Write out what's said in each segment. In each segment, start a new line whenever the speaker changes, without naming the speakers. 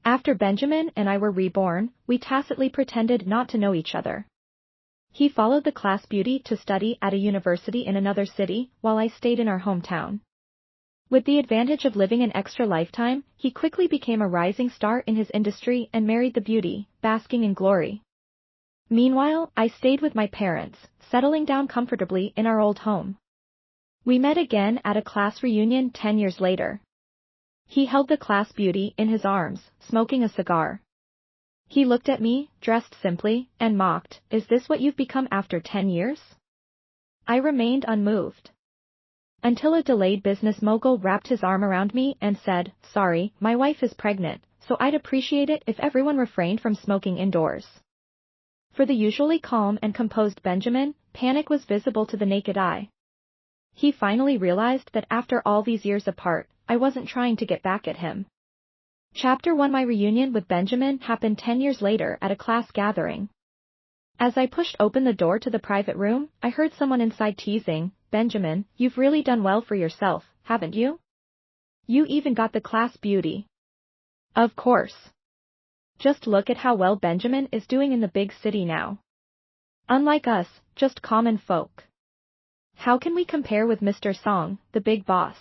After Benjamin and I were reborn, we tacitly pretended not to know each other. He followed the class beauty to study at a university in another city, while I stayed in our hometown. With the advantage of living an extra lifetime, he quickly became a rising star in his industry and married the beauty, basking in glory. Meanwhile, I stayed with my parents, settling down comfortably in our old home. We met again at a class reunion 10 years later. He held the class beauty in his arms, smoking a cigar. He looked at me, dressed simply, and mocked, "Is this what you've become after 10 years?" I remained unmoved. Until a delayed business mogul wrapped his arm around me and said, "Sorry, my wife is pregnant, so I'd appreciate it if everyone refrained from smoking indoors." For the usually calm and composed Benjamin, panic was visible to the naked eye. He finally realized that after all these years apart, I wasn't trying to get back at him. Chapter 1. My reunion with Benjamin happened 10 years later at a class gathering. As I pushed open the door to the private room, I heard someone inside teasing, "Benjamin, you've really done well for yourself, haven't you? You even got the class beauty." Of course. Just look at how well Benjamin is doing in the big city now. Unlike us, just common folk. How can we compare with Mr. Song, the big boss?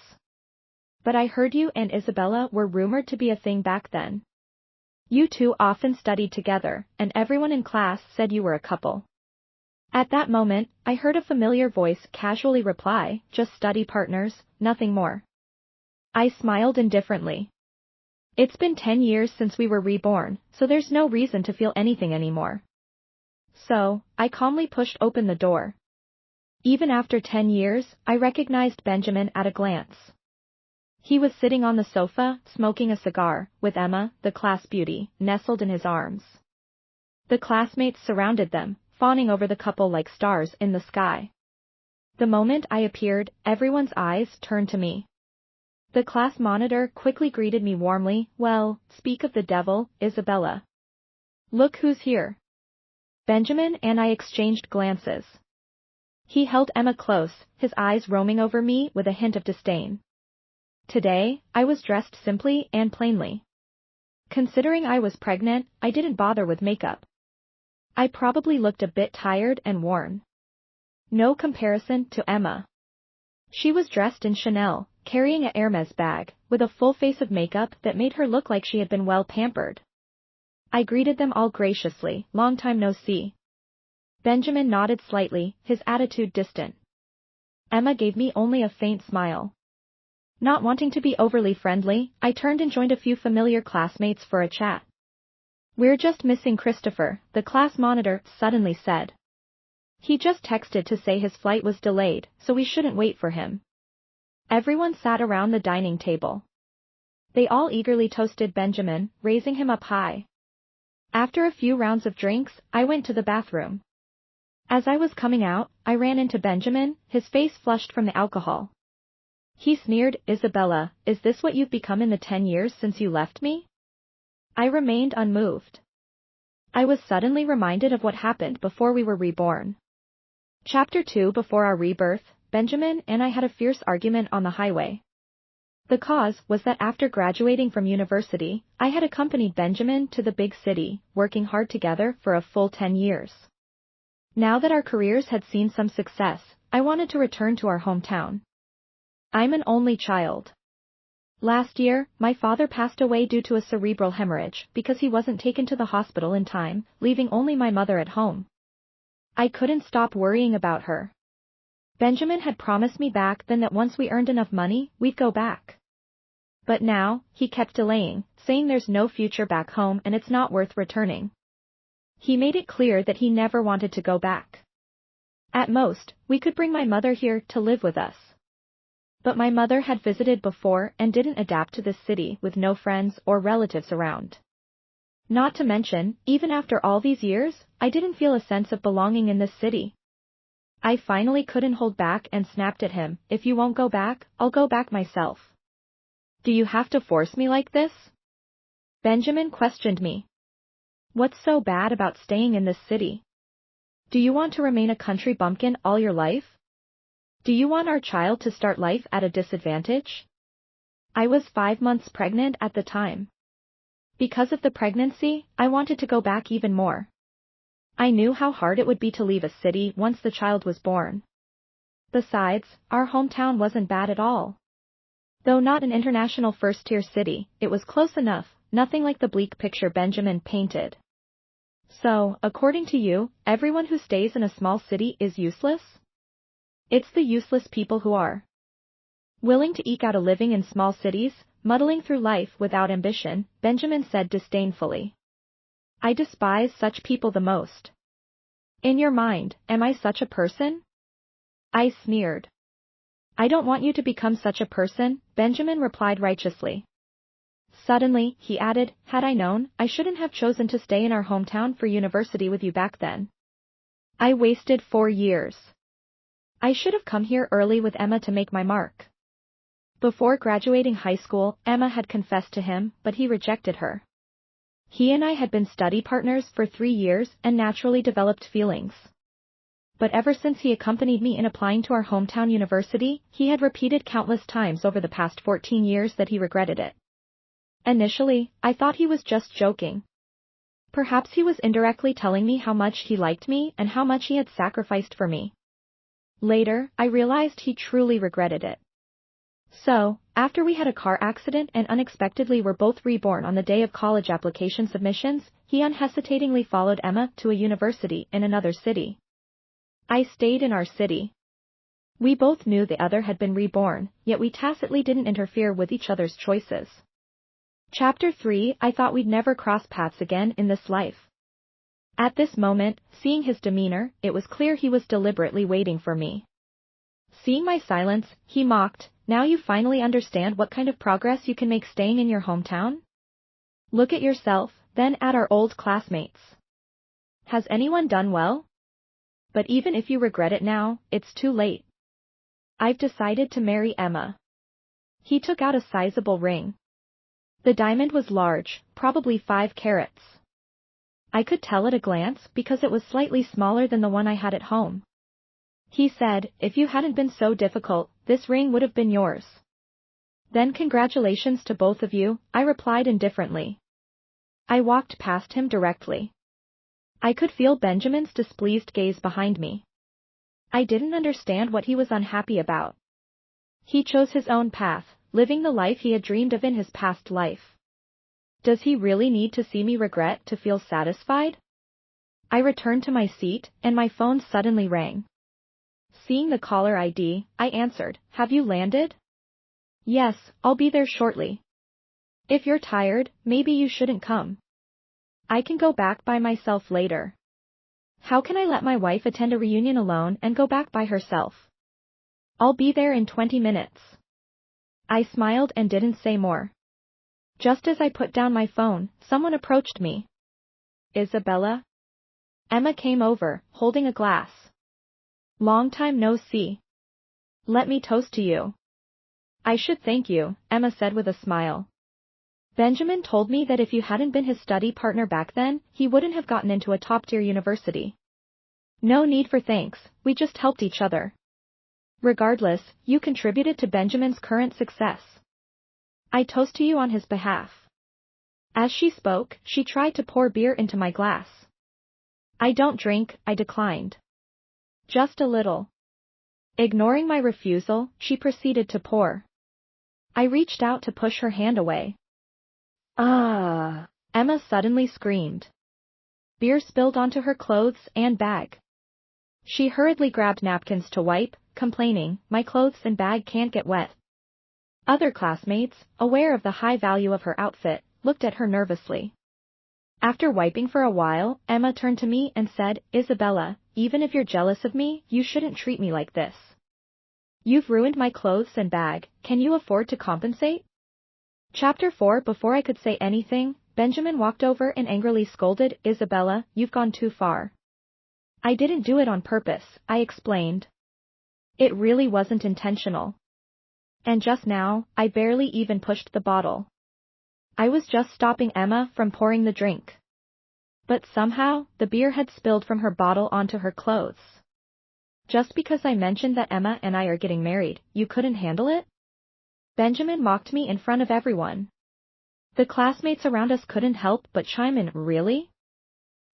But I heard you and Isabella were rumored to be a thing back then. You two often studied together, and everyone in class said you were a couple. At that moment, I heard a familiar voice casually reply, "Just study partners, nothing more." I smiled indifferently. It's been 10 years since we were reborn, so there's no reason to feel anything anymore. So, I calmly pushed open the door. Even after 10 years, I recognized Benjamin at a glance. He was sitting on the sofa, smoking a cigar, with Emma, the class beauty, nestled in his arms. The classmates surrounded them, fawning over the couple like stars in the sky. The moment I appeared, everyone's eyes turned to me. The class monitor quickly greeted me warmly, "Well, speak of the devil, Isabella. Look who's here." Benjamin and I exchanged glances. He held Emma close, his eyes roaming over me with a hint of disdain. Today, I was dressed simply and plainly. Considering I was pregnant, I didn't bother with makeup. I probably looked a bit tired and worn. No comparison to Emma. She was dressed in Chanel, carrying a Hermes bag, with a full face of makeup that made her look like she had been well pampered. I greeted them all graciously, "Long time no see." Benjamin nodded slightly, his attitude distant. Emma gave me only a faint smile. Not wanting to be overly friendly, I turned and joined a few familiar classmates for a chat. "We're just missing Christopher," the class monitor suddenly said. "He just texted to say his flight was delayed, so we shouldn't wait for him." Everyone sat around the dining table. They all eagerly toasted Benjamin, raising him up high. After a few rounds of drinks, I went to the bathroom. As I was coming out, I ran into Benjamin, his face flushed from the alcohol. He sneered, "Isabella, is this what you've become in the 10 years since you left me?" I remained unmoved. I was suddenly reminded of what happened before we were reborn. Chapter 2. Before our rebirth, Benjamin and I had a fierce argument on the highway. The cause was that after graduating from university, I had accompanied Benjamin to the big city, working hard together for a full 10 years. Now that our careers had seen some success, I wanted to return to our hometown. I'm an only child. Last year, my father passed away due to a cerebral hemorrhage because he wasn't taken to the hospital in time, leaving only my mother at home. I couldn't stop worrying about her. Benjamin had promised me back then that once we earned enough money, we'd go back. But now, he kept delaying, saying there's no future back home and it's not worth returning. He made it clear that he never wanted to go back. At most, we could bring my mother here to live with us. But my mother had visited before and didn't adapt to this city with no friends or relatives around. Not to mention, even after all these years, I didn't feel a sense of belonging in this city. I finally couldn't hold back and snapped at him, "If you won't go back, I'll go back myself." "Do you have to force me like this?" Benjamin questioned me. "What's so bad about staying in this city? Do you want to remain a country bumpkin all your life? Do you want our child to start life at a disadvantage?" I was 5 months pregnant at the time. Because of the pregnancy, I wanted to go back even more. I knew how hard it would be to leave a city once the child was born. Besides, our hometown wasn't bad at all. Though not an international first-tier city, it was close enough, nothing like the bleak picture Benjamin painted. So, according to you, everyone who stays in a small city is useless? It's the useless people who are willing to eke out a living in small cities, muddling through life without ambition, Benjamin said disdainfully. I despise such people the most. In your mind, am I such a person? I sneered. I don't want you to become such a person, Benjamin replied righteously. Suddenly, he added, had I known, I shouldn't have chosen to stay in our hometown for university with you back then. I wasted 4 years. I should have come here early with Emma to make my mark. Before graduating high school, Emma had confessed to him, but he rejected her. He and I had been study partners for 3 years and naturally developed feelings. But ever since he accompanied me in applying to our hometown university, he had repeated countless times over the past 14 years that he regretted it. Initially, I thought he was just joking. Perhaps he was indirectly telling me how much he liked me and how much he had sacrificed for me. Later, I realized he truly regretted it. So, after we had a car accident and unexpectedly were both reborn on the day of college application submissions, he unhesitatingly followed Emma to a university in another city. I stayed in our city. We both knew the other had been reborn, yet we tacitly didn't interfere with each other's choices. Chapter 3 I thought we'd never cross paths again in this life. At this moment, seeing his demeanor, it was clear he was deliberately waiting for me. Seeing my silence, he mocked, now you finally understand what kind of progress you can make staying in your hometown? Look at yourself, then at our old classmates. Has anyone done well? But even if you regret it now, it's too late. I've decided to marry Emma. He took out a sizable ring. The diamond was large, probably 5 carats. I could tell at a glance because it was slightly smaller than the one I had at home. He said, if you hadn't been so difficult, this ring would have been yours. Then congratulations to both of you, I replied indifferently. I walked past him directly. I could feel Benjamin's displeased gaze behind me. I didn't understand what he was unhappy about. He chose his own path, living the life he had dreamed of in his past life. Does he really need to see me regret to feel satisfied? I returned to my seat, and my phone suddenly rang. Seeing the caller ID, I answered, have you landed? Yes, I'll be there shortly. If you're tired, maybe you shouldn't come. I can go back by myself later. How can I let my wife attend a reunion alone and go back by herself? I'll be there in 20 minutes. I smiled and didn't say more. Just as I put down my phone, someone approached me. Isabella? Emma came over, holding a glass. Long time no see. Let me toast to you. I should thank you, Emma said with a smile. Benjamin told me that if you hadn't been his study partner back then, he wouldn't have gotten into a top-tier university. No need for thanks, we just helped each other. Regardless, you contributed to Benjamin's current success. I toast to you on his behalf. As she spoke, she tried to pour beer into my glass. I don't drink, I declined. Just a little. Ignoring my refusal, she proceeded to pour. I reached out to push her hand away. Ah! Emma suddenly screamed. Beer spilled onto her clothes and bag. She hurriedly grabbed napkins to wipe, complaining, my clothes and bag can't get wet. Other classmates, aware of the high value of her outfit, looked at her nervously. After wiping for a while, Emma turned to me and said, Isabella, even if you're jealous of me, you shouldn't treat me like this. You've ruined my clothes and bag, can you afford to compensate? Chapter 4 Before I could say anything, Benjamin walked over and angrily scolded, Isabella, you've gone too far. I didn't do it on purpose, I explained. It really wasn't intentional. And just now, I barely even pushed the bottle. I was just stopping Emma from pouring the drink. But somehow, the beer had spilled from her bottle onto her clothes. Just because I mentioned that Emma and I are getting married, you couldn't handle it? Benjamin mocked me in front of everyone. The classmates around us couldn't help but chime in, really?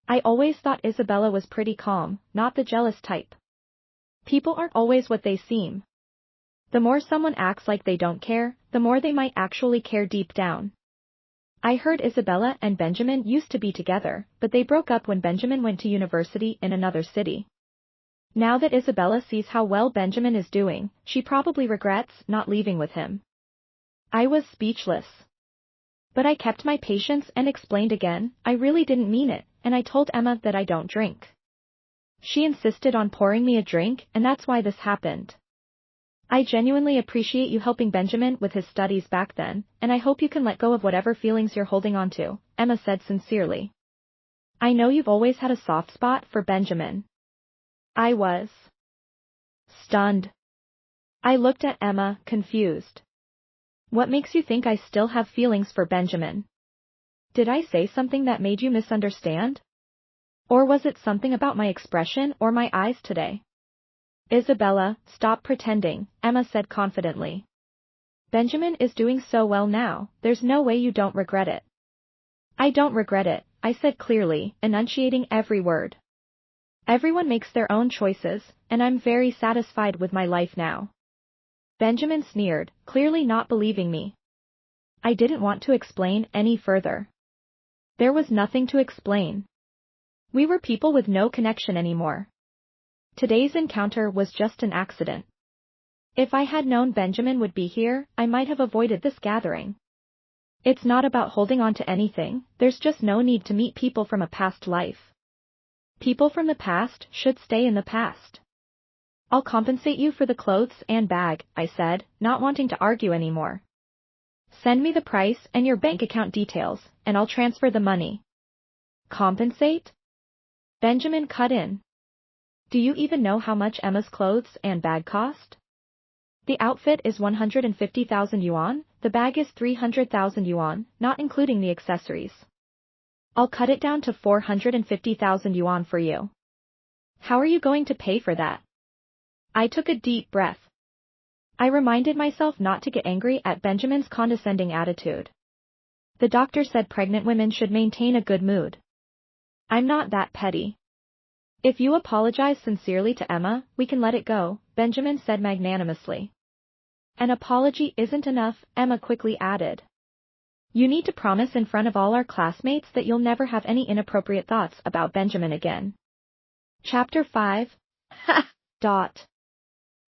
I always thought Isabella was pretty calm, not the jealous type. People aren't always what they seem. The more someone acts like they don't care, the more they might actually care deep down. I heard Isabella and Benjamin used to be together, but they broke up when Benjamin went to university in another city. Now that Isabella sees how well Benjamin is doing, she probably regrets not leaving with him. I was speechless. But I kept my patience and explained again, I really didn't mean it, and I told Emma that I don't drink. She insisted on pouring me a drink, and that's why this happened. I genuinely appreciate you helping Benjamin with his studies back then, and I hope you can let go of whatever feelings you're holding on to, Emma said sincerely. I know you've always had a soft spot for Benjamin. I was stunned. I looked at Emma, confused. What makes you think I still have feelings for Benjamin? Did I say something that made you misunderstand? Or was it something about my expression or my eyes today? Isabella, stop pretending, Emma said confidently. Benjamin is doing so well now, there's no way you don't regret it. I don't regret it, I said clearly, enunciating every word. Everyone makes their own choices, and I'm very satisfied with my life now. Benjamin sneered, clearly not believing me. I didn't want to explain any further. There was nothing to explain. We were people with no connection anymore. Today's encounter was just an accident. If I had known Benjamin would be here, I might have avoided this gathering. It's not about holding on to anything, there's just no need to meet people from a past life. People from the past should stay in the past. I'll compensate you for the clothes and bag, I said, not wanting to argue anymore. Send me the price and your bank account details, and I'll transfer the money. Compensate? Benjamin cut in. Do you even know how much Emma's clothes and bag cost? The outfit is 150,000 yuan, the bag is 300,000 yuan, not including the accessories. I'll cut it down to 450,000 yuan for you. How are you going to pay for that? I took a deep breath. I reminded myself not to get angry at Benjamin's condescending attitude. The doctor said pregnant women should maintain a good mood. I'm not that petty. If you apologize sincerely to Emma, we can let it go, Benjamin said magnanimously. An apology isn't enough, Emma quickly added. You need to promise in front of all our classmates that you'll never have any inappropriate thoughts about Benjamin again. Chapter 5. Ha!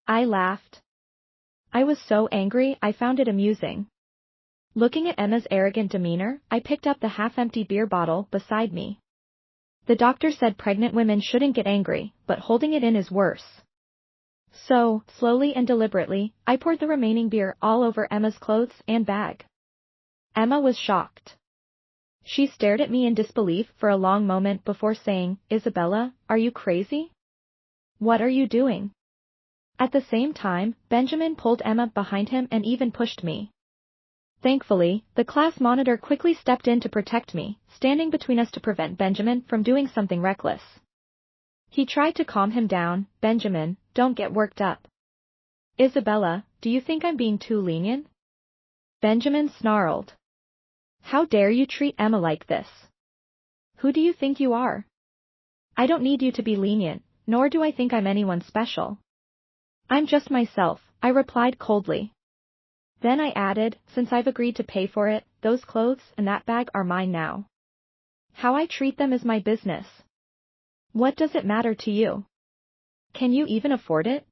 I laughed. I was so angry I found it amusing. Looking at Emma's arrogant demeanor, I picked up the half-empty beer bottle beside me. The doctor said pregnant women shouldn't get angry, but holding it in is worse. So, slowly and deliberately, I poured the remaining beer all over Emma's clothes and bag. Emma was shocked. She stared at me in disbelief for a long moment before saying, Isabella, are you crazy? What are you doing? At the same time, Benjamin pulled Emma behind him and even pushed me. Thankfully, the class monitor quickly stepped in to protect me, standing between us to prevent Benjamin from doing something reckless. He tried to calm him down, Benjamin, don't get worked up. Isabella, do you think I'm being too lenient? Benjamin snarled. How dare you treat Emma like this? Who do you think you are? I don't need you to be lenient, nor do I think I'm anyone special. I'm just myself, I replied coldly. Then I added, since I've agreed to pay for it, those clothes and that bag are mine now. How I treat them is my business. What does it matter to you? Can you even afford it?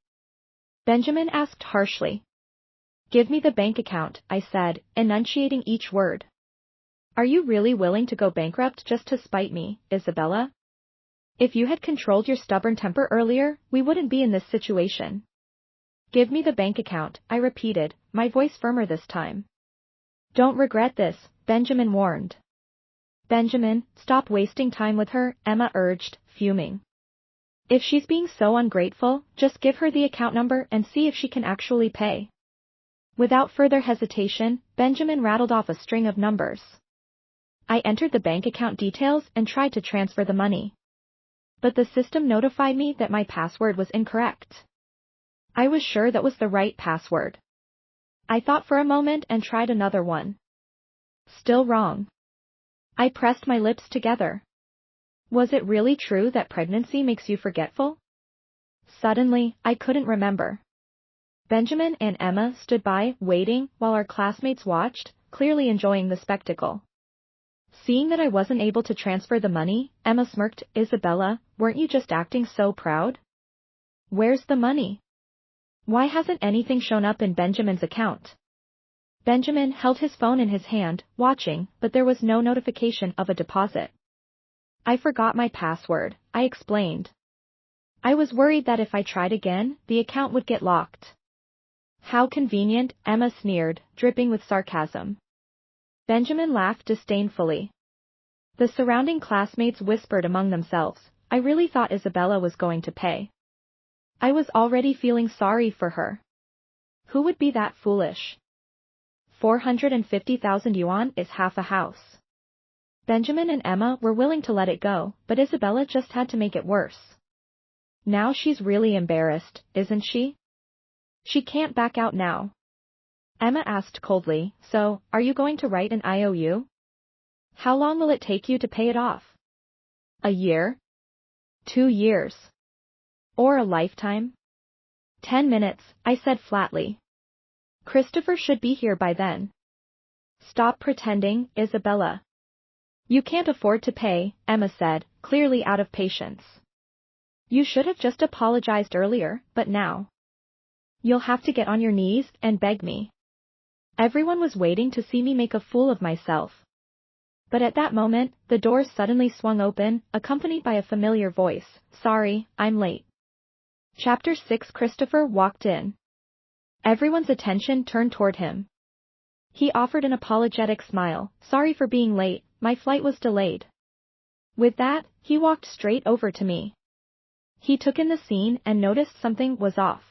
Benjamin asked harshly. Give me the bank account, I said, enunciating each word. Are you really willing to go bankrupt just to spite me, Isabella? If you had controlled your stubborn temper earlier, we wouldn't be in this situation. Give me the bank account, I repeated, my voice firmer this time. Don't regret this, Benjamin warned. Benjamin, stop wasting time with her, Emma urged, fuming. If she's being so ungrateful, just give her the account number and see if she can actually pay. Without further hesitation, Benjamin rattled off a string of numbers. I entered the bank account details and tried to transfer the money. But the system notified me that my password was incorrect. I was sure that was the right password. I thought for a moment and tried another one. Still wrong. I pressed my lips together. Was it really true that pregnancy makes you forgetful? Suddenly, I couldn't remember. Benjamin and Emma stood by, waiting, while our classmates watched, clearly enjoying the spectacle. Seeing that I wasn't able to transfer the money, Emma smirked. Isabella, weren't you just acting so proud? Where's the money? Why hasn't anything shown up in Benjamin's account? Benjamin held his phone in his hand, watching, but there was no notification of a deposit. I forgot my password, I explained. I was worried that if I tried again, the account would get locked. How convenient, Emma sneered, dripping with sarcasm. Benjamin laughed disdainfully. The surrounding classmates whispered among themselves, I really thought Isabella was going to pay. I was already feeling sorry for her. Who would be that foolish? 450,000 yuan is half a house. Benjamin and Emma were willing to let it go, but Isabella just had to make it worse. Now she's really embarrassed, isn't she? She can't back out now. Emma asked coldly, so, are you going to write an IOU? How long will it take you to pay it off? A year? 2 years? Or a lifetime? 10 minutes, I said flatly. Christopher should be here by then. Stop pretending, Isabella. You can't afford to pay, Emma said, clearly out of patience. You should have just apologized earlier, but now. You'll have to get on your knees and beg me. Everyone was waiting to see me make a fool of myself. But at that moment, the doors suddenly swung open, accompanied by a familiar voice. Sorry, I'm late. Chapter 6. Christopher walked in. Everyone's attention turned toward him. He offered an apologetic smile. Sorry for being late, my flight was delayed. With that, he walked straight over to me. He took in the scene and noticed something was off.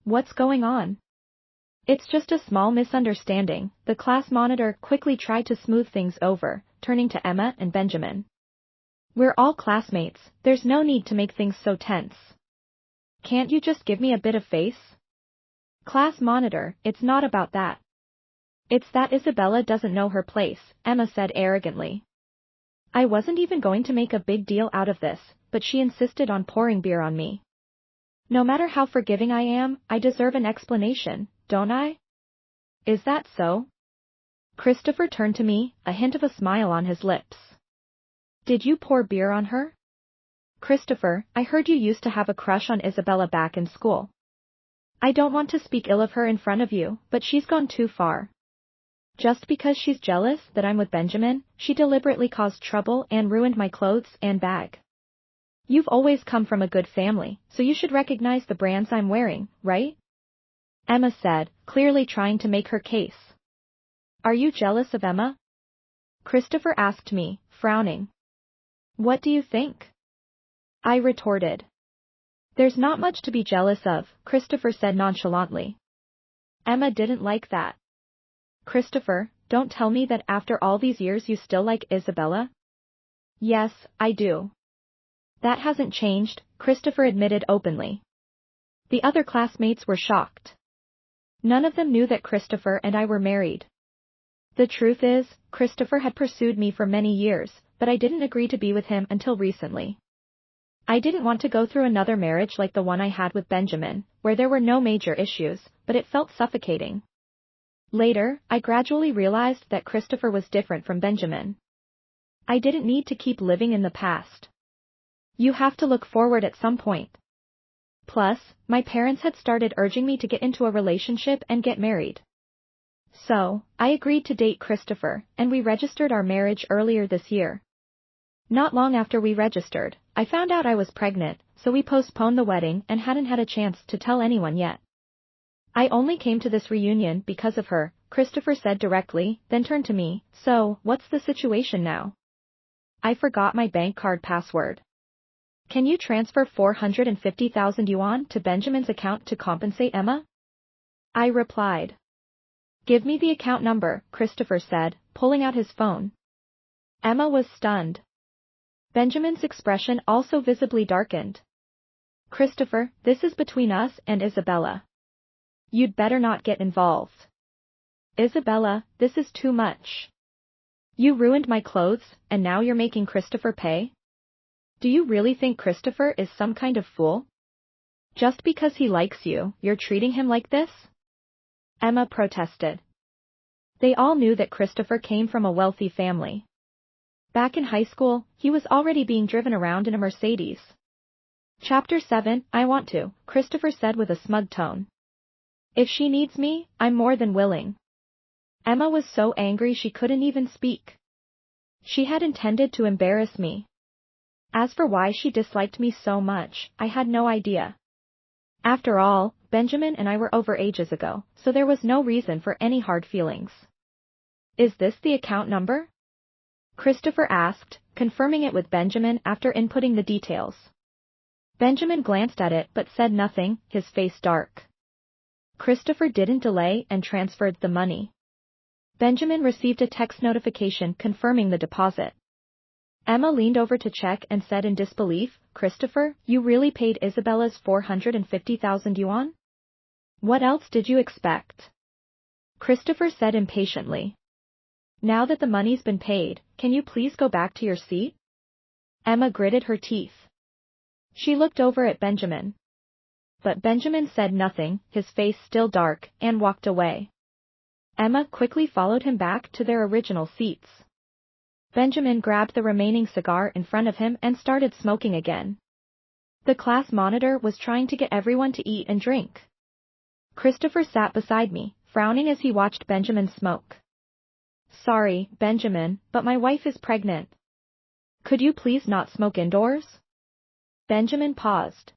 What's going on? It's just a small misunderstanding, the class monitor quickly tried to smooth things over, turning to Emma and Benjamin. We're all classmates, there's no need to make things so tense. Can't you just give me a bit of face? Class monitor, it's not about that. It's that Isabella doesn't know her place, Emma said arrogantly. I wasn't even going to make a big deal out of this, but she insisted on pouring beer on me. No matter how forgiving I am, I deserve an explanation, don't I? Is that so? Christopher turned to me, a hint of a smile on his lips. Did you pour beer on her? Christopher, I heard you used to have a crush on Isabella back in school. I don't want to speak ill of her in front of you, but she's gone too far. Just because she's jealous that I'm with Benjamin, she deliberately caused trouble and ruined my clothes and bag. You've always come from a good family, so you should recognize the brands I'm wearing, right? Emma said, clearly trying to make her case. Are you jealous of Emma? Christopher asked me, frowning. What do you think? I retorted. There's not much to be jealous of, Christopher said nonchalantly. Emma didn't like that. Christopher, don't tell me that after all these years you still like Isabella? Yes, I do. That hasn't changed, Christopher admitted openly. The other classmates were shocked. None of them knew that Christopher and I were married. The truth is, Christopher had pursued me for many years, but I didn't agree to be with him until recently. I didn't want to go through another marriage like the one I had with Benjamin, where there were no major issues, but it felt suffocating. Later, I gradually realized that Christopher was different from Benjamin. I didn't need to keep living in the past. You have to look forward at some point. Plus, my parents had started urging me to get into a relationship and get married. So, I agreed to date Christopher, and we registered our marriage earlier this year. Not long after we registered, I found out I was pregnant, so we postponed the wedding and hadn't had a chance to tell anyone yet. I only came to this reunion because of her, Christopher said directly, then turned to me. So, what's the situation now? I forgot my bank card password. Can you transfer 450,000 yuan to Benjamin's account to compensate Emma? I replied. Give me the account number, Christopher said, pulling out his phone. Emma was stunned. Benjamin's expression also visibly darkened. Christopher, this is between us and Isabella. You'd better not get involved. Isabella, this is too much. You ruined my clothes, and now you're making Christopher pay? Do you really think Christopher is some kind of fool? Just because he likes you, you're treating him like this? Emma protested. They all knew that Christopher came from a wealthy family. Back in high school, he was already being driven around in a Mercedes. Chapter 7, I want to, Christopher said with a smug tone. If she needs me, I'm more than willing. Emma was so angry she couldn't even speak. She had intended to embarrass me. As for why she disliked me so much, I had no idea. After all, Benjamin and I were over ages ago, so there was no reason for any hard feelings. Is this the account number? Christopher asked, confirming it with Benjamin after inputting the details. Benjamin glanced at it but said nothing, his face dark. Christopher didn't delay and transferred the money. Benjamin received a text notification confirming the deposit. Emma leaned over to check and said in disbelief, Christopher, you really paid Isabella's 450,000 yuan? What else did you expect? Christopher said impatiently. Now that the money's been paid, can you please go back to your seat? Emma gritted her teeth. She looked over at Benjamin. But Benjamin said nothing, his face still dark, and walked away. Emma quickly followed him back to their original seats. Benjamin grabbed the remaining cigar in front of him and started smoking again. The class monitor was trying to get everyone to eat and drink. Christopher sat beside me, frowning as he watched Benjamin smoke. Sorry, Benjamin, but my wife is pregnant. Could you please not smoke indoors? Benjamin paused.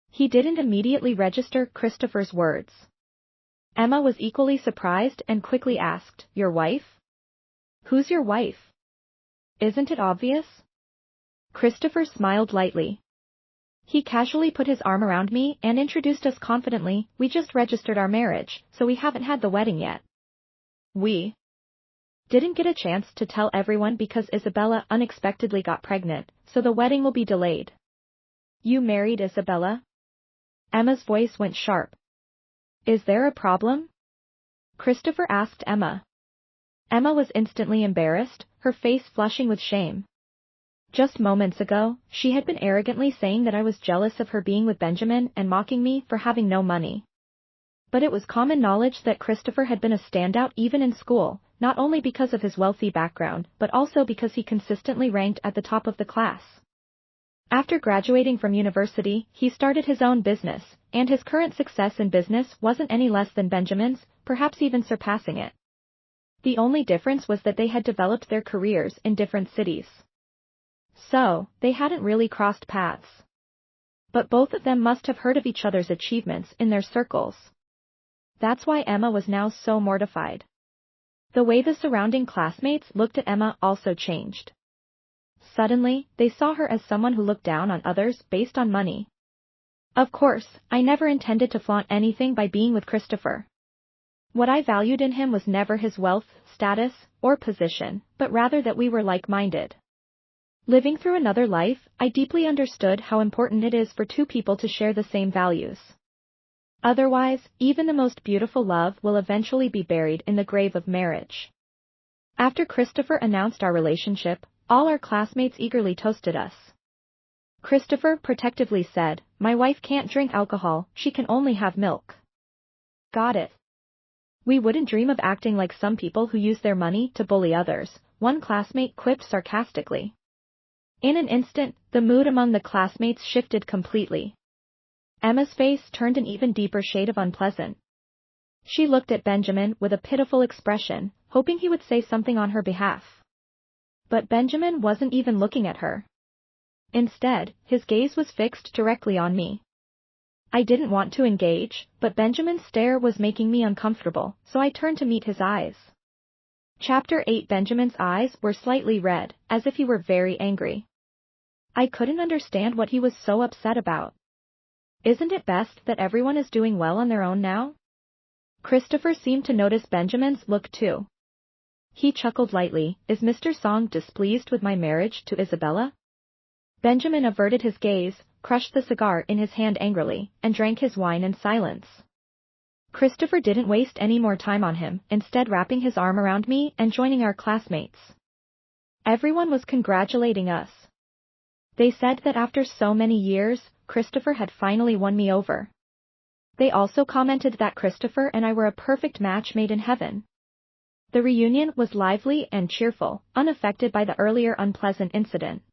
He didn't immediately register Christopher's words. Emma was equally surprised and quickly asked, Your wife? Who's your wife? Isn't it obvious? Christopher smiled lightly. He casually put his arm around me and introduced us confidently, we just registered our marriage, so we haven't had the wedding yet. We didn't get a chance to tell everyone because Isabella unexpectedly got pregnant, so the wedding will be delayed. You married Isabella? Emma's voice went sharp. Is there a problem? Christopher asked Emma. Emma was instantly embarrassed, her face flushing with shame. Just moments ago, she had been arrogantly saying that I was jealous of her being with Benjamin and mocking me for having no money. But it was common knowledge that Christopher had been a standout even in school, not only because of his wealthy background but also because he consistently ranked at the top of the class. After graduating from university, he started his own business, and his current success in business wasn't any less than Benjamin's, perhaps even surpassing it. The only difference was that they had developed their careers in different cities. So, they hadn't really crossed paths. But both of them must have heard of each other's achievements in their circles. That's why Emma was now so mortified. The way the surrounding classmates looked at Emma also changed. Suddenly, they saw her as someone who looked down on others based on money. Of course, I never intended to flaunt anything by being with Christopher. What I valued in him was never his wealth, status, or position, but rather that we were like-minded. Living through another life, I deeply understood how important it is for two people to share the same values. Otherwise, even the most beautiful love will eventually be buried in the grave of marriage. After Christopher announced our relationship, all our classmates eagerly toasted us. Christopher protectively said, My wife can't drink alcohol, she can only have milk. Got it. We wouldn't dream of acting like some people who use their money to bully others, one classmate quipped sarcastically. In an instant, the mood among the classmates shifted completely. Emma's face turned an even deeper shade of unpleasant. She looked at Benjamin with a pitiful expression, hoping he would say something on her behalf. But Benjamin wasn't even looking at her. Instead, his gaze was fixed directly on me. I didn't want to engage, but Benjamin's stare was making me uncomfortable, so I turned to meet his eyes. Chapter 8 Benjamin's eyes were slightly red, as if he were very angry. I couldn't understand what he was so upset about. Isn't it best that everyone is doing well on their own now? Christopher seemed to notice Benjamin's look too. He chuckled lightly, Is Mr. Song displeased with my marriage to Isabella? Benjamin averted his gaze, crushed the cigar in his hand angrily, and drank his wine in silence. Christopher didn't waste any more time on him, instead wrapping his arm around me and joining our classmates. Everyone was congratulating us. They said that after so many years, Christopher had finally won me over. They also commented that Christopher and I were a perfect match made in heaven. The reunion was lively and cheerful, unaffected by the earlier unpleasant incident.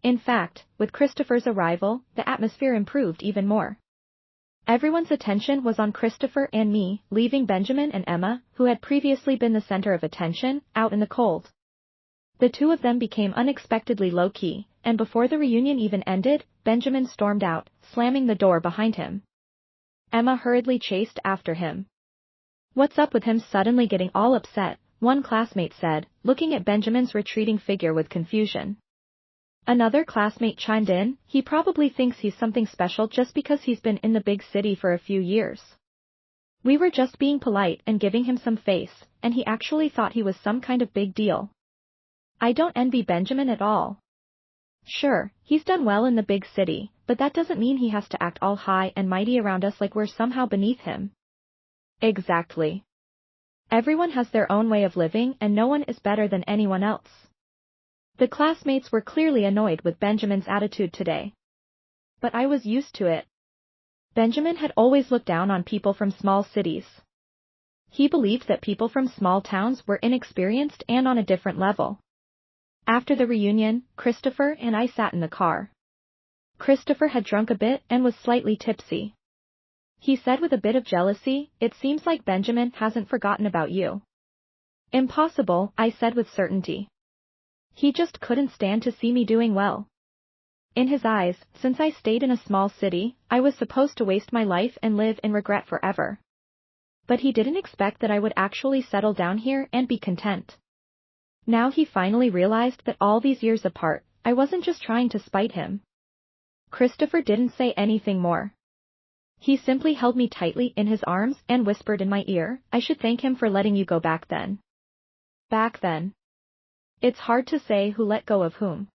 In fact, with Christopher's arrival, the atmosphere improved even more. Everyone's attention was on Christopher and me, leaving Benjamin and Emma, who had previously been the center of attention, out in the cold. The two of them became unexpectedly low-key, and before the reunion even ended, Benjamin stormed out, slamming the door behind him. Emma hurriedly chased after him. "What's up with him suddenly getting all upset?" one classmate said, looking at Benjamin's retreating figure with confusion. Another classmate chimed in, "He probably thinks he's something special just because he's been in the big city for a few years. We were just being polite and giving him some face, and he actually thought he was some kind of big deal." I don't envy Benjamin at all. Sure, he's done well in the big city, but that doesn't mean he has to act all high and mighty around us like we're somehow beneath him. Exactly. Everyone has their own way of living and no one is better than anyone else. The classmates were clearly annoyed with Benjamin's attitude today. But I was used to it. Benjamin had always looked down on people from small cities. He believed that people from small towns were inexperienced and on a different level. After the reunion, Christopher and I sat in the car. Christopher had drunk a bit and was slightly tipsy. He said with a bit of jealousy, "It seems like Benjamin hasn't forgotten about you." "Impossible," I said with certainty. He just couldn't stand to see me doing well. In his eyes, since I stayed in a small city, I was supposed to waste my life and live in regret forever. But he didn't expect that I would actually settle down here and be content. Now he finally realized that all these years apart, I wasn't just trying to spite him. Christopher didn't say anything more. He simply held me tightly in his arms and whispered in my ear, "I should thank him for letting you go back then." Back then. It's hard to say who let go of whom.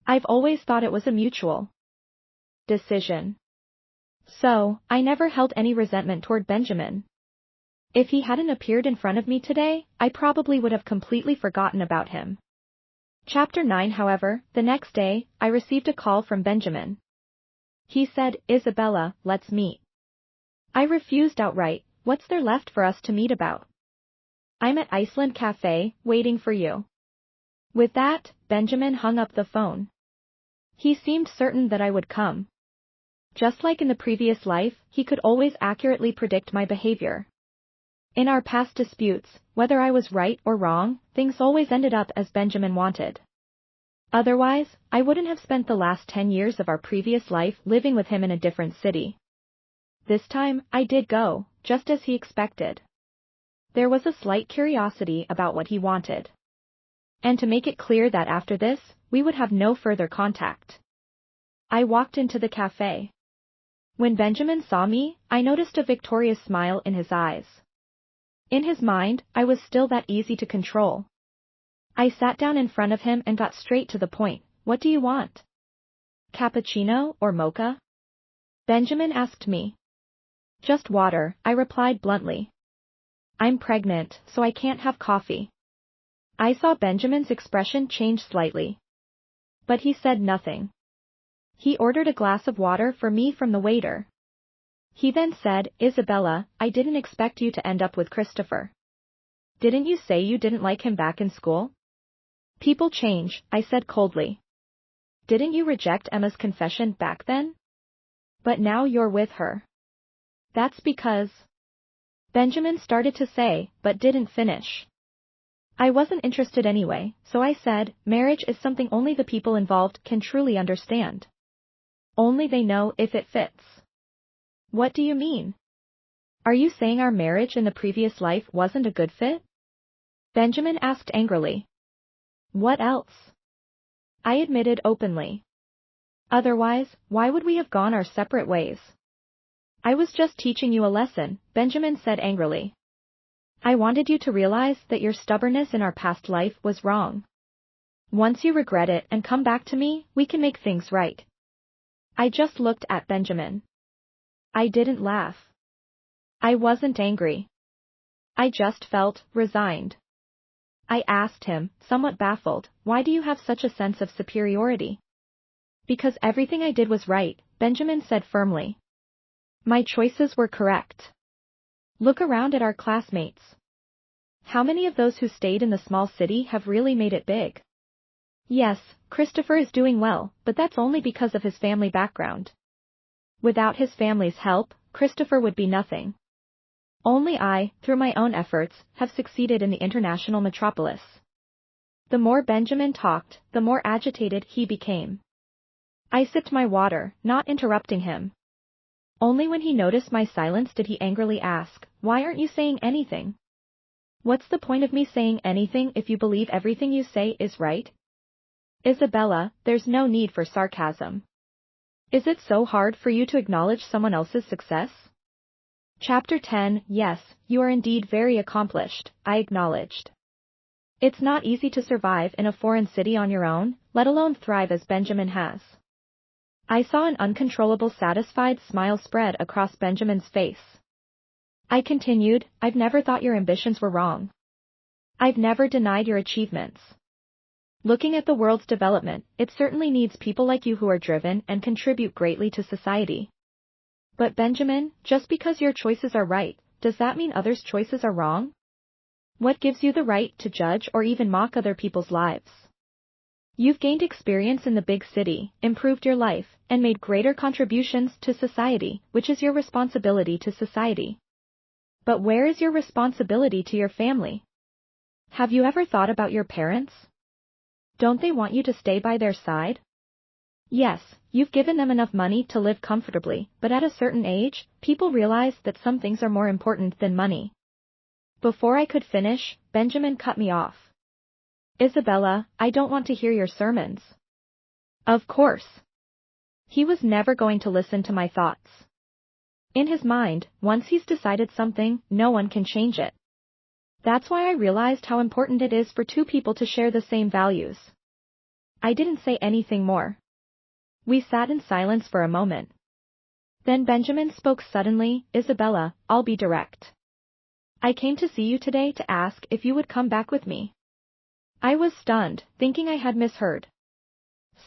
I've always thought it was a mutual decision. So, I never held any resentment toward Benjamin. If he hadn't appeared in front of me today, I probably would have completely forgotten about him. Chapter 9. However, the next day, I received a call from Benjamin. He said, "Isabella, let's meet." I refused outright. "What's there left for us to meet about? I'm at Iceland Cafe, waiting for you." With that, Benjamin hung up the phone. He seemed certain that I would come. Just like in the previous life, he could always accurately predict my behavior. In our past disputes, whether I was right or wrong, things always ended up as Benjamin wanted. Otherwise, I wouldn't have spent the last 10 years of our previous life living with him in a different city. This time, I did go, just as he expected. There was a slight curiosity about what he wanted. And to make it clear that after this, we would have no further contact. I walked into the cafe. When Benjamin saw me, I noticed a victorious smile in his eyes. In his mind, I was still that easy to control. I sat down in front of him and got straight to the point. "What do you want? Cappuccino or mocha?" Benjamin asked me. "Just water," I replied bluntly. "I'm pregnant, so I can't have coffee." I saw Benjamin's expression change slightly. But he said nothing. He ordered a glass of water for me from the waiter. He then said, "Isabella, I didn't expect you to end up with Christopher. Didn't you say you didn't like him back in school?" "People change," I said coldly. "Didn't you reject Emma's confession back then? But now you're with her." "That's because..." Benjamin started to say, but didn't finish. I wasn't interested anyway, so I said, "Marriage is something only the people involved can truly understand. Only they know if it fits." "What do you mean? Are you saying our marriage in the previous life wasn't a good fit?" Benjamin asked angrily. "What else?" I admitted openly. "Otherwise, why would we have gone our separate ways?" "I was just teaching you a lesson," Benjamin said angrily. "I wanted you to realize that your stubbornness in our past life was wrong. Once you regret it and come back to me, we can make things right." I just looked at Benjamin. I didn't laugh. I wasn't angry. I just felt resigned. I asked him, somewhat baffled, why do you have such a sense of superiority? Because everything I did was right, Benjamin said firmly. My choices were correct. Look around at our classmates. How many of those who stayed in the small city have really made it big? Yes, Christopher is doing well, but that's only because of his family background. Without his family's help, Christopher would be nothing. Only I, through my own efforts, have succeeded in the international metropolis. The more Benjamin talked, the more agitated he became. I sipped my water, not interrupting him. Only when he noticed my silence did he angrily ask, why aren't you saying anything? What's the point of me saying anything if you believe everything you say is right? Isabella, there's no need for sarcasm. Is it so hard for you to acknowledge someone else's success? Chapter 10. Yes, you are indeed very accomplished, I acknowledged. It's not easy to survive in a foreign city on your own, let alone thrive as Benjamin has. I saw an uncontrollable satisfied smile spread across Benjamin's face. I continued, I've never thought your ambitions were wrong. I've never denied your achievements. Looking at the world's development, it certainly needs people like you who are driven and contribute greatly to society. But Benjamin, just because your choices are right, does that mean others' choices are wrong? What gives you the right to judge or even mock other people's lives? You've gained experience in the big city, improved your life, and made greater contributions to society, which is your responsibility to society. But where is your responsibility to your family? Have you ever thought about your parents? Don't they want you to stay by their side? Yes, you've given them enough money to live comfortably, but at a certain age, people realize that some things are more important than money. Before I could finish, Benjamin cut me off. Isabella, I don't want to hear your sermons. Of course. He was never going to listen to my thoughts. In his mind, once he's decided something, no one can change it. That's why I realized how important it is for two people to share the same values. I didn't say anything more. We sat in silence for a moment. Then Benjamin spoke suddenly, Isabella, I'll be direct. I came to see you today to ask if you would come back with me. I was stunned, thinking I had misheard.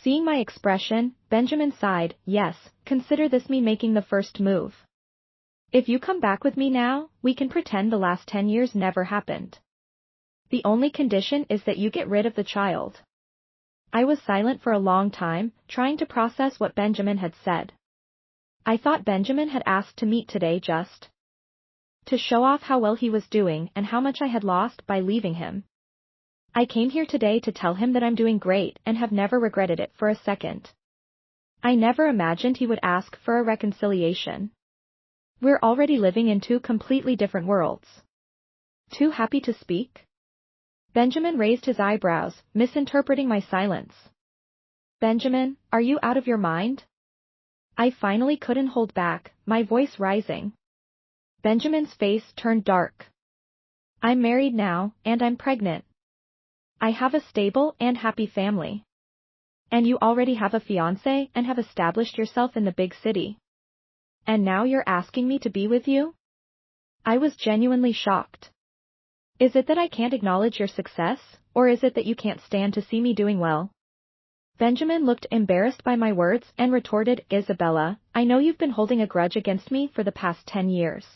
Seeing my expression, Benjamin sighed, yes, consider this me making the first move. If you come back with me now, we can pretend the last 10 years never happened. The only condition is that you get rid of the child. I was silent for a long time, trying to process what Benjamin had said. I thought Benjamin had asked to meet today just to show off how well he was doing and how much I had lost by leaving him. I came here today to tell him that I'm doing great and have never regretted it for a second. I never imagined he would ask for a reconciliation. We're already living in two completely different worlds. Too happy to speak? Benjamin raised his eyebrows, misinterpreting my silence. Benjamin, are you out of your mind? I finally couldn't hold back, my voice rising. Benjamin's face turned dark. I'm married now, and I'm pregnant. I have a stable and happy family. And you already have a fiancé and have established yourself in the big city. And now you're asking me to be with you? I was genuinely shocked. Is it that I can't acknowledge your success, or is it that you can't stand to see me doing well? Benjamin looked embarrassed by my words and retorted, Isabella, I know you've been holding a grudge against me for the past 10 years.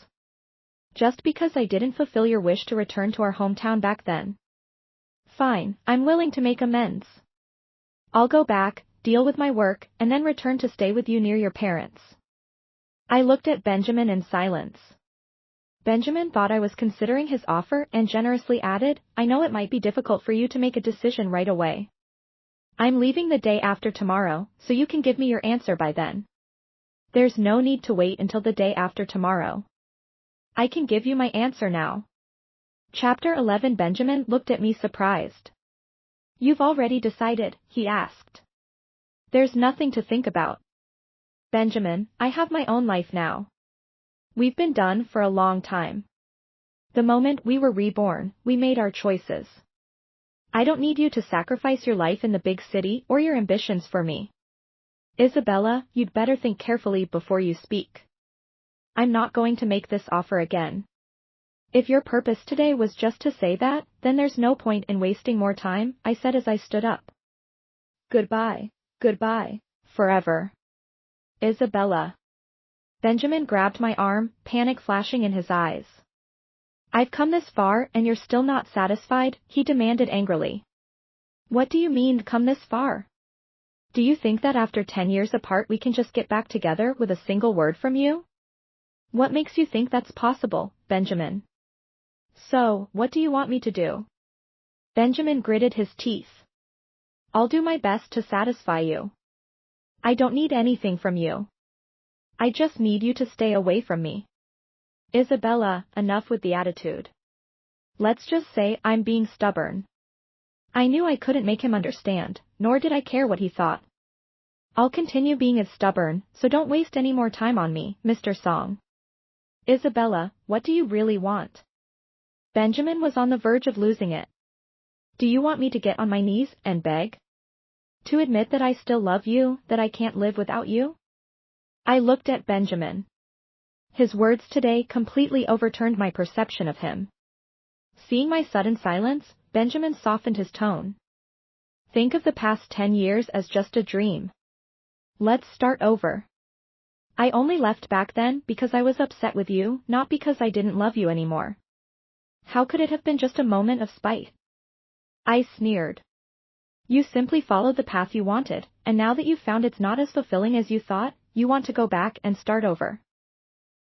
Just because I didn't fulfill your wish to return to our hometown back then. Fine, I'm willing to make amends. I'll go back, deal with my work, and then return to stay with you near your parents. I looked at Benjamin in silence. Benjamin thought I was considering his offer and generously added, I know it might be difficult for you to make a decision right away. I'm leaving the day after tomorrow, so you can give me your answer by then. There's no need to wait until the day after tomorrow. I can give you my answer now. Chapter 11. Benjamin looked at me surprised. You've already decided, he asked. There's nothing to think about. Benjamin, I have my own life now. We've been done for a long time. The moment we were reborn, we made our choices. I don't need you to sacrifice your life in the big city or your ambitions for me. Isabella, you'd better think carefully before you speak. I'm not going to make this offer again. If your purpose today was just to say that, then there's no point in wasting more time, I said as I stood up. Goodbye. Goodbye. Forever. Isabella. Benjamin grabbed my arm, panic flashing in his eyes. I've come this far and you're still not satisfied, he demanded angrily. What do you mean, come this far? Do you think that after 10 years apart we can just get back together with a single word from you? What makes you think that's possible, Benjamin? So, what do you want me to do? Benjamin gritted his teeth. I'll do my best to satisfy you. I don't need anything from you. I just need you to stay away from me. Isabella, enough with the attitude. Let's just say I'm being stubborn. I knew I couldn't make him understand, nor did I care what he thought. I'll continue being as stubborn, so don't waste any more time on me, Mr. Song. Isabella, what do you really want? Benjamin was on the verge of losing it. Do you want me to get on my knees and beg? To admit that I still love you, that I can't live without you? I looked at Benjamin. His words today completely overturned my perception of him. Seeing my sudden silence, Benjamin softened his tone. Think of the past 10 years as just a dream. Let's start over. I only left back then because I was upset with you, not because I didn't love you anymore. How could it have been just a moment of spite? I sneered. You simply followed the path you wanted, and now that you've found it's not as fulfilling as you thought, you want to go back and start over.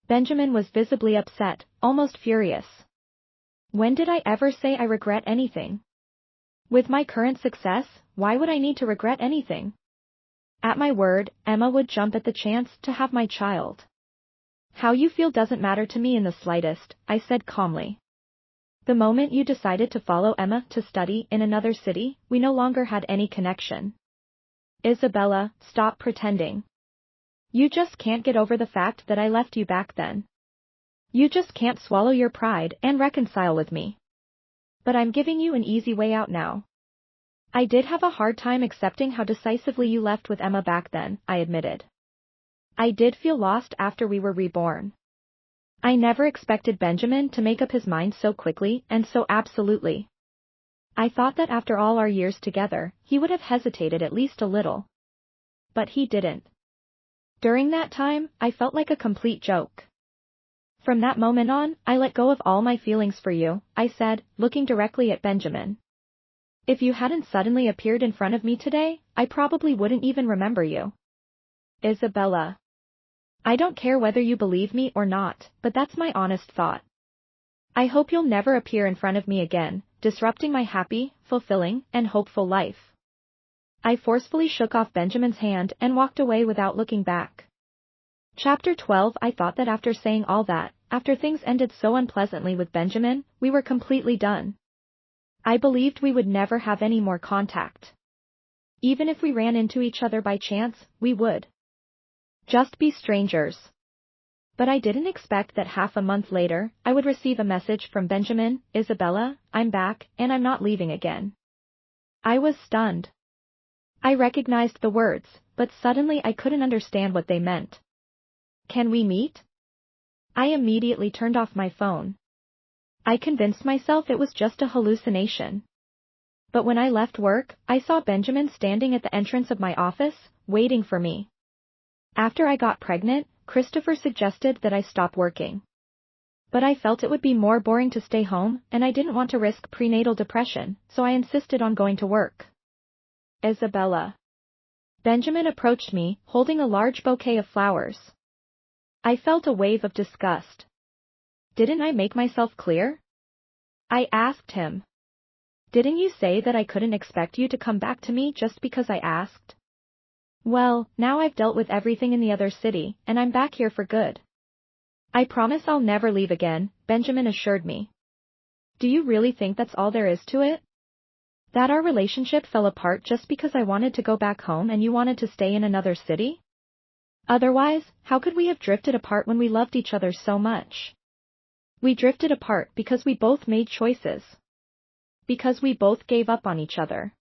Benjamin was visibly upset, almost furious. When did I ever say I regret anything? With my current success, why would I need to regret anything? At my word, Emma would jump at the chance to have my child. How you feel doesn't matter to me in the slightest, I said calmly. The moment you decided to follow Emma to study in another city, we no longer had any connection. Isabella, stop pretending. You just can't get over the fact that I left you back then. You just can't swallow your pride and reconcile with me. But I'm giving you an easy way out now. I did have a hard time accepting how decisively you left with Emma back then, I admitted. I did feel lost after we were reborn. I never expected Benjamin to make up his mind so quickly and so absolutely. I thought that after all our years together, he would have hesitated at least a little. But he didn't. During that time, I felt like a complete joke. From that moment on, I let go of all my feelings for you, I said, looking directly at Benjamin. If you hadn't suddenly appeared in front of me today, I probably wouldn't even remember you. Isabella. I don't care whether you believe me or not, but that's my honest thought. I hope you'll never appear in front of me again, disrupting my happy, fulfilling, and hopeful life. I forcefully shook off Benjamin's hand and walked away without looking back. Chapter 12. I thought that after saying all that, after things ended so unpleasantly with Benjamin, we were completely done. I believed we would never have any more contact. Even if we ran into each other by chance, we would just be strangers. But I didn't expect that half a month later, I would receive a message from Benjamin, Isabella, I'm back, and I'm not leaving again. I was stunned. I recognized the words, but suddenly I couldn't understand what they meant. Can we meet? I immediately turned off my phone. I convinced myself it was just a hallucination. But when I left work, I saw Benjamin standing at the entrance of my office, waiting for me. After I got pregnant, Christopher suggested that I stop working. But I felt it would be more boring to stay home, and I didn't want to risk prenatal depression, so I insisted on going to work. Isabella. Benjamin approached me, holding a large bouquet of flowers. I felt a wave of disgust. Didn't I make myself clear? I asked him. Didn't you say that I couldn't expect you to come back to me just because I asked? Well, now I've dealt with everything in the other city, and I'm back here for good. I promise I'll never leave again, Benjamin assured me. Do you really think that's all there is to it? That our relationship fell apart just because I wanted to go back home and you wanted to stay in another city? Otherwise, how could we have drifted apart when we loved each other so much? We drifted apart because we both made choices. Because we both gave up on each other.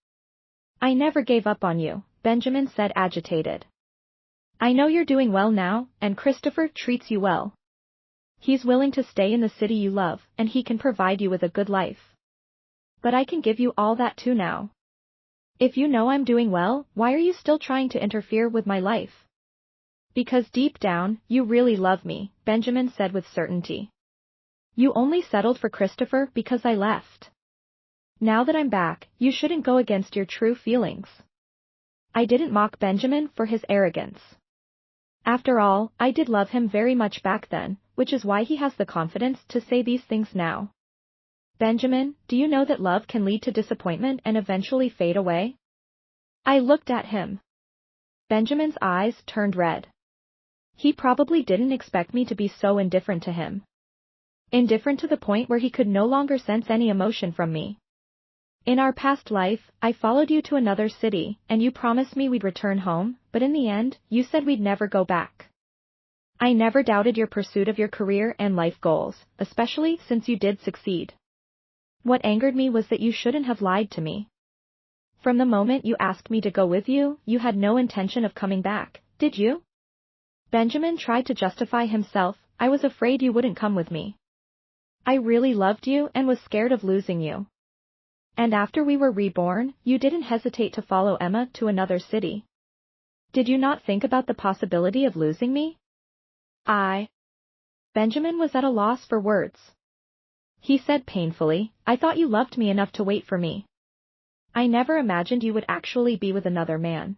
I never gave up on you, Benjamin said agitated. I know you're doing well now, and Christopher treats you well. He's willing to stay in the city you love, and he can provide you with a good life. But I can give you all that too now. If you know I'm doing well, why are you still trying to interfere with my life? Because deep down, you really love me, Benjamin said with certainty. You only settled for Christopher because I left. Now that I'm back, you shouldn't go against your true feelings. I didn't mock Benjamin for his arrogance. After all, I did love him very much back then, which is why he has the confidence to say these things now. Benjamin, do you know that love can lead to disappointment and eventually fade away? I looked at him. Benjamin's eyes turned red. He probably didn't expect me to be so indifferent to him. Indifferent to the point where he could no longer sense any emotion from me. In our past life, I followed you to another city, and you promised me we'd return home, but in the end, you said we'd never go back. I never doubted your pursuit of your career and life goals, especially since you did succeed. What angered me was that you shouldn't have lied to me. From the moment you asked me to go with you, you had no intention of coming back, did you? Benjamin tried to justify himself. I was afraid you wouldn't come with me. I really loved you and was scared of losing you. And after we were reborn, you didn't hesitate to follow Emma to another city. Did you not think about the possibility of losing me? Benjamin was at a loss for words. He said painfully, I thought you loved me enough to wait for me. I never imagined you would actually be with another man.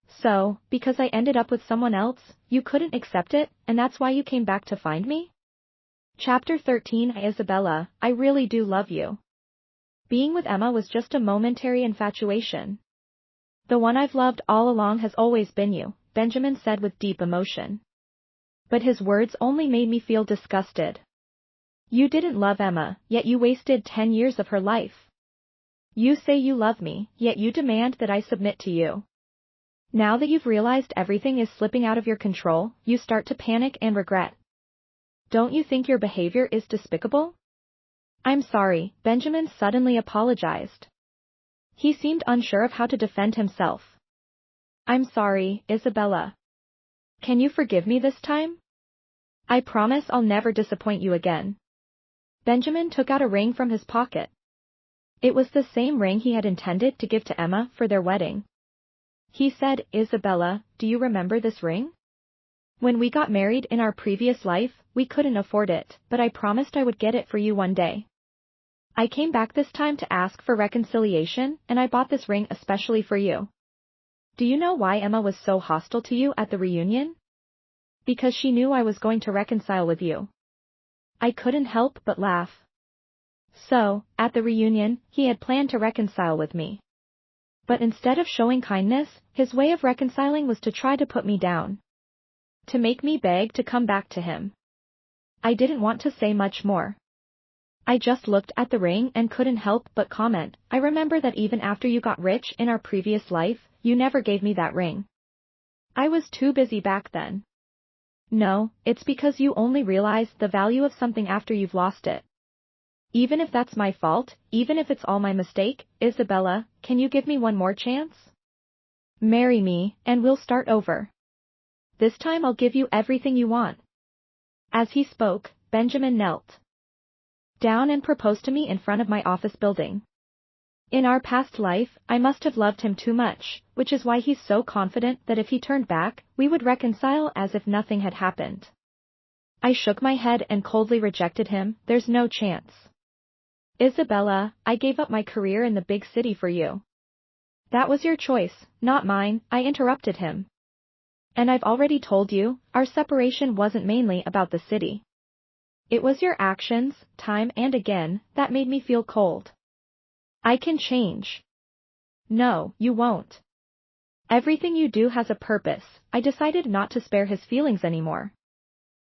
So, because I ended up with someone else, you couldn't accept it, and that's why you came back to find me? Chapter 13 Isabella, I really do love you. Being with Emma was just a momentary infatuation. The one I've loved all along has always been you, Benjamin said with deep emotion. But his words only made me feel disgusted. You didn't love Emma, yet you wasted 10 years of her life. You say you love me, yet you demand that I submit to you. Now that you've realized everything is slipping out of your control, you start to panic and regret. Don't you think your behavior is despicable? I'm sorry, Benjamin suddenly apologized. He seemed unsure of how to defend himself. I'm sorry, Isabella. Can you forgive me this time? I promise I'll never disappoint you again. Benjamin took out a ring from his pocket. It was the same ring he had intended to give to Emma for their wedding. He said, Isabella, do you remember this ring? When we got married in our previous life, we couldn't afford it, but I promised I would get it for you one day. I came back this time to ask for reconciliation, and I bought this ring especially for you. Do you know why Emma was so hostile to you at the reunion? Because she knew I was going to reconcile with you. I couldn't help but laugh. So, at the reunion, he had planned to reconcile with me. But instead of showing kindness, his way of reconciling was to try to put me down. To make me beg to come back to him. I didn't want to say much more. I just looked at the ring and couldn't help but comment, I remember that even after you got rich in our previous life, you never gave me that ring. I was too busy back then. No, it's because you only realize the value of something after you've lost it. Even if that's my fault, even if it's all my mistake, Isabella, can you give me one more chance? Marry me, and we'll start over. This time I'll give you everything you want. As he spoke, Benjamin knelt down and proposed to me in front of my office building. In our past life, I must have loved him too much, which is why he's so confident that if he turned back, we would reconcile as if nothing had happened. I shook my head and coldly rejected him, there's no chance. Isabella, I gave up my career in the big city for you. That was your choice, not mine, I interrupted him. And I've already told you, our separation wasn't mainly about the city. It was your actions, time and again, that made me feel cold. I can change. No, you won't. Everything you do has a purpose. I decided not to spare his feelings anymore.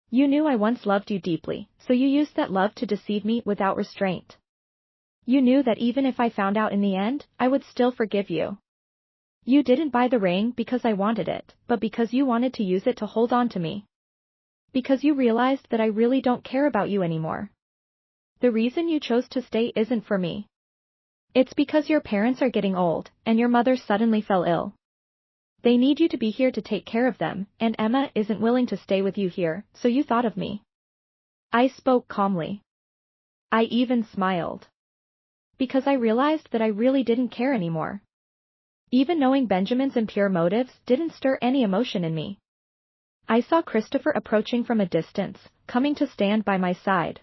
You knew I once loved you deeply, so you used that love to deceive me without restraint. You knew that even if I found out in the end, I would still forgive you. You didn't buy the ring because I wanted it, but because you wanted to use it to hold on to me. Because you realized that I really don't care about you anymore. The reason you chose to stay isn't for me. It's because your parents are getting old, and your mother suddenly fell ill. They need you to be here to take care of them, and Emma isn't willing to stay with you here, so you thought of me. I spoke calmly. I even smiled. Because I realized that I really didn't care anymore. Even knowing Benjamin's impure motives didn't stir any emotion in me. I saw Christopher approaching from a distance, coming to stand by my side.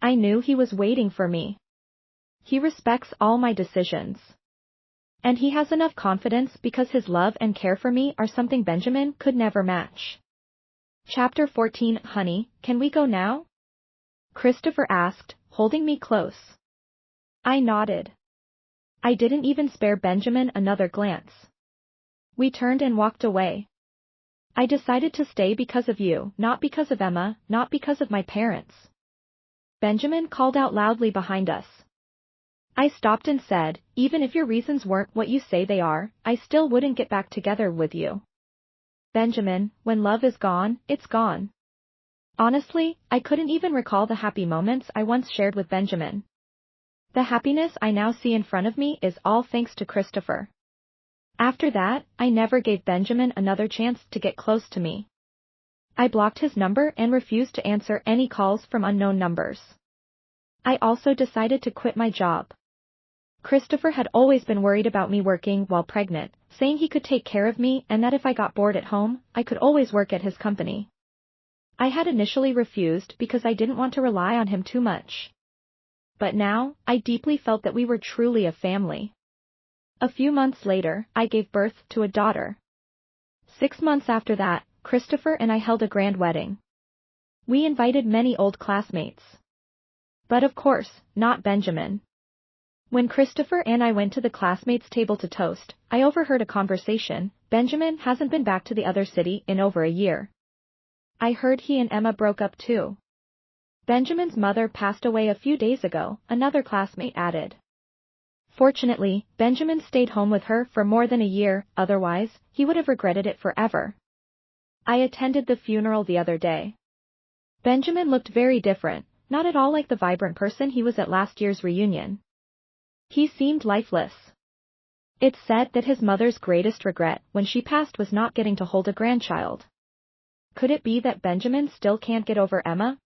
I knew he was waiting for me. He respects all my decisions. And he has enough confidence because his love and care for me are something Benjamin could never match. Chapter 14. Honey, can we go now? Christopher asked, holding me close. I nodded. I didn't even spare Benjamin another glance. We turned and walked away. I decided to stay because of you, not because of Emma, not because of my parents. Benjamin called out loudly behind us. I stopped and said, even if your reasons weren't what you say they are, I still wouldn't get back together with you. Benjamin, when love is gone, it's gone. Honestly, I couldn't even recall the happy moments I once shared with Benjamin. The happiness I now see in front of me is all thanks to Christopher. After that, I never gave Benjamin another chance to get close to me. I blocked his number and refused to answer any calls from unknown numbers. I also decided to quit my job. Christopher had always been worried about me working while pregnant, saying he could take care of me and that if I got bored at home, I could always work at his company. I had initially refused because I didn't want to rely on him too much. But now, I deeply felt that we were truly a family. A few months later, I gave birth to a daughter. 6 months after that, Christopher and I held a grand wedding. We invited many old classmates. But of course, not Benjamin. When Christopher and I went to the classmates' table to toast, I overheard a conversation. Benjamin hasn't been back to the other city in over a year. I heard he and Emma broke up too. Benjamin's mother passed away a few days ago, another classmate added. Fortunately, Benjamin stayed home with her for more than a year, otherwise, he would have regretted it forever. I attended the funeral the other day. Benjamin looked very different, not at all like the vibrant person he was at last year's reunion. He seemed lifeless. It's said that his mother's greatest regret when she passed was not getting to hold a grandchild. Could it be that Benjamin still can't get over Emma?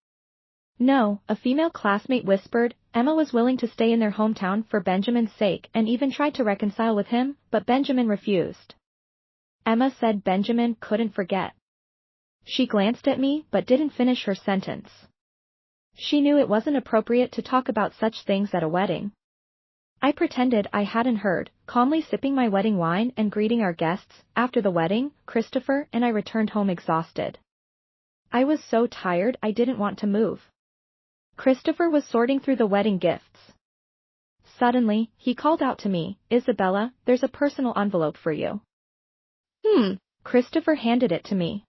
No, a female classmate whispered. Emma was willing to stay in their hometown for Benjamin's sake and even tried to reconcile with him, but Benjamin refused. Emma said Benjamin couldn't forget. She glanced at me but didn't finish her sentence. She knew it wasn't appropriate to talk about such things at a wedding. I pretended I hadn't heard, calmly sipping my wedding wine and greeting our guests. After the wedding, Christopher and I returned home exhausted. I was so tired I didn't want to move. Christopher was sorting through the wedding gifts. Suddenly, he called out to me, Isabella, there's a personal envelope for you. Christopher handed it to me.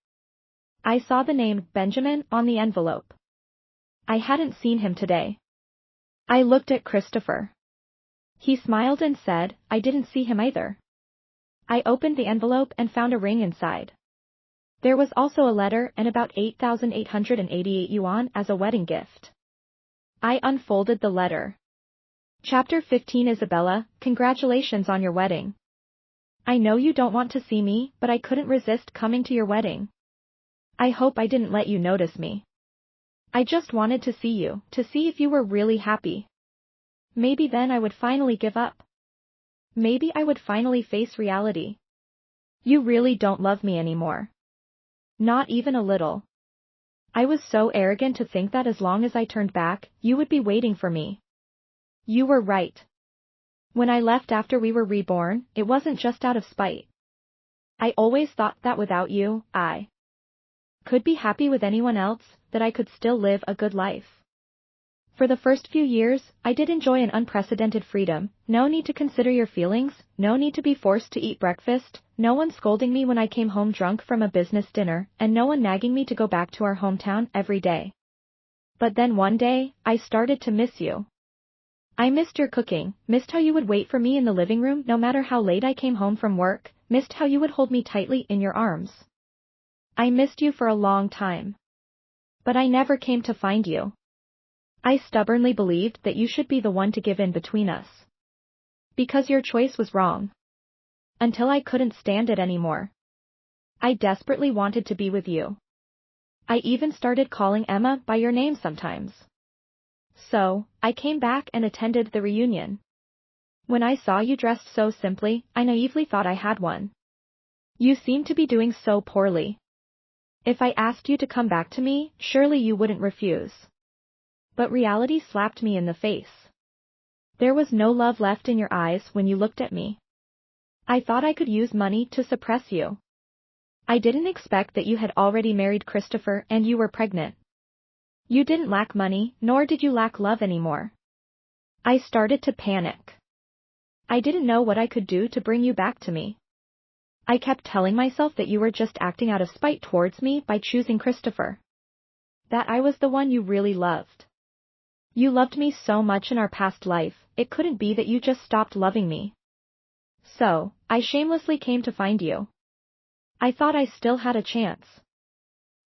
I saw the name Benjamin on the envelope. I hadn't seen him today. I looked at Christopher. He smiled and said, I didn't see him either. I opened the envelope and found a ring inside. There was also a letter and about 8,888 yuan as a wedding gift. I unfolded the letter. Chapter 15. Isabella, congratulations on your wedding. I know you don't want to see me, but I couldn't resist coming to your wedding. I hope I didn't let you notice me. I just wanted to see you, to see if you were really happy. Maybe then I would finally give up. Maybe I would finally face reality. You really don't love me anymore. Not even a little. I was so arrogant to think that as long as I turned back, you would be waiting for me. You were right. When I left after we were reborn, it wasn't just out of spite. I always thought that without you, I could be happy with anyone else, that I could still live a good life. For the first few years, I did enjoy an unprecedented freedom, no need to consider your feelings, no need to be forced to eat breakfast, no one scolding me when I came home drunk from a business dinner, and no one nagging me to go back to our hometown every day. But then one day, I started to miss you. I missed your cooking, missed how you would wait for me in the living room no matter how late I came home from work, missed how you would hold me tightly in your arms. I missed you for a long time. But I never came to find you. I stubbornly believed that you should be the one to give in between us. Because your choice was wrong. Until I couldn't stand it anymore. I desperately wanted to be with you. I even started calling Emma by your name sometimes. So, I came back and attended the reunion. When I saw you dressed so simply, I naively thought I had one. You seemed to be doing so poorly. If I asked you to come back to me, surely you wouldn't refuse. But reality slapped me in the face. There was no love left in your eyes when you looked at me. I thought I could use money to suppress you. I didn't expect that you had already married Christopher and you were pregnant. You didn't lack money, nor did you lack love anymore. I started to panic. I didn't know what I could do to bring you back to me. I kept telling myself that you were just acting out of spite towards me by choosing Christopher. That I was the one you really loved. You loved me so much in our past life, it couldn't be that you just stopped loving me. So, I shamelessly came to find you. I thought I still had a chance.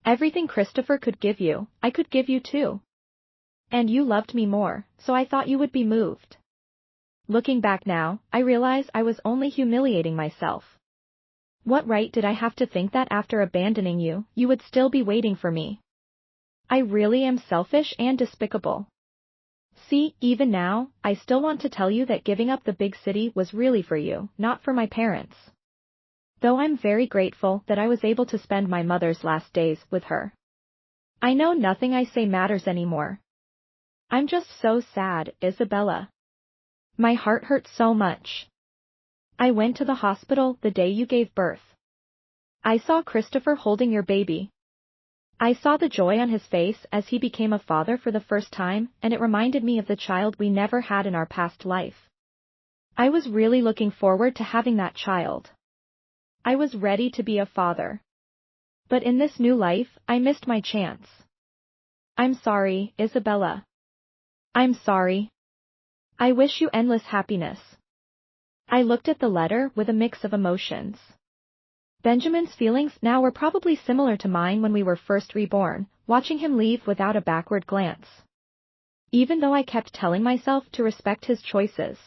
Everything Christopher could give you, I could give you too. And you loved me more, so I thought you would be moved. Looking back now, I realize I was only humiliating myself. What right did I have to think that after abandoning you, you would still be waiting for me? I really am selfish and despicable. See, even now, I still want to tell you that giving up the big city was really for you, not for my parents. Though I'm very grateful that I was able to spend my mother's last days with her. I know nothing I say matters anymore. I'm just so sad, Isabella. My heart hurts so much. I went to the hospital the day you gave birth. I saw Christopher holding your baby. I saw the joy on his face as he became a father for the first time, and it reminded me of the child we never had in our past life. I was really looking forward to having that child. I was ready to be a father. But in this new life, I missed my chance. I'm sorry, Isabella. I'm sorry. I wish you endless happiness. I looked at the letter with a mix of emotions. Benjamin's feelings now were probably similar to mine when we were first reborn, watching him leave without a backward glance. Even though I kept telling myself to respect his choices.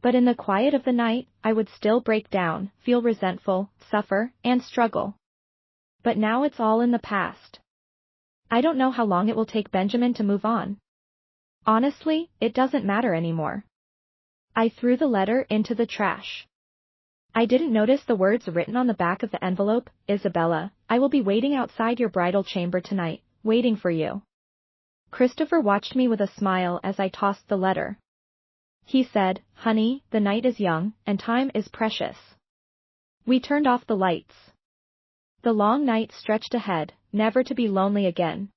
But in the quiet of the night, I would still break down, feel resentful, suffer, and struggle. But now it's all in the past. I don't know how long it will take Benjamin to move on. Honestly, it doesn't matter anymore. I threw the letter into the trash. I didn't notice the words written on the back of the envelope, Isabella, I will be waiting outside your bridal chamber tonight, waiting for you. Christopher watched me with a smile as I tossed the letter. He said, honey, the night is young, and time is precious. We turned off the lights. The long night stretched ahead, never to be lonely again.